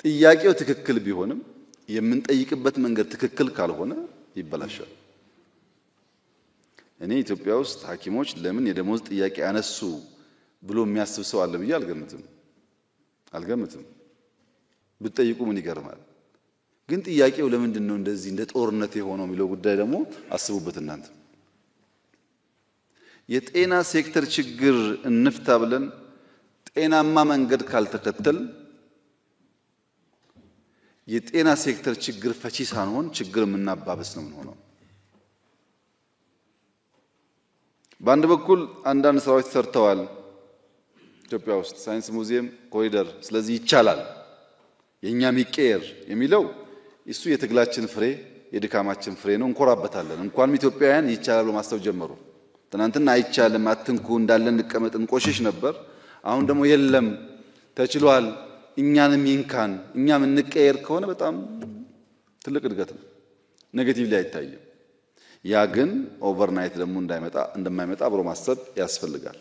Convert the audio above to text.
ጥያቄው ትክክል ቢሆንም የምንጠይቅበት መንገድ ትክክል ካልሆነ ይበላሻል። እኔ ኢትዮጵያ ውስጥ ሐኪሞች ለምን የደሞዝ ጥያቄ አነሱ ብሎ የሚያስብ ሰው አለ ብዬ አልገምትም። ብትጠይቁ ምን ይገርማል። ግን ጥያቄው ለምንድን ነው እንደዚህ እንደ ጦርነት የሆነው የሚለው ጉዳይ ደግሞ አስቡበት እናንተ። የጤና ሴክተር ችግር እንፍታ ብለን ጤናማ መንገድ ካልተከተል የጤና ሴክተር ችግር ፈቺ ሳንሆን ችግር የምናባብስ ነው የምንሆነው። በአንድ በኩል አንዳንድ ስራዎች ተሰርተዋል ኢትዮጵያ ውስጥ ሳይንስ ሙዚየም፣ ኮሪደር። ስለዚህ ይቻላል የኛም ይቀየር የሚለው እሱ የትግላችን ፍሬ የድካማችን ፍሬ ነው። እንኮራበታለን። እንኳንም ኢትዮጵያውያን ይቻላል ማስተው ጀመሩ። ትናንትና አይቻልም አትንኩ እንዳለን እንቀመጥ እንቆሽሽ ነበር። አሁን ደግሞ የለም ተችሏል እኛንም ይንካን እኛም እንቀየር ከሆነ በጣም ትልቅ እድገት ነው። ኔጌቲቭ ላይ አይታይም። ያ ግን ኦቨርናይት ደግሞ እንደማይመጣ አብሮ ማሰብ ያስፈልጋል።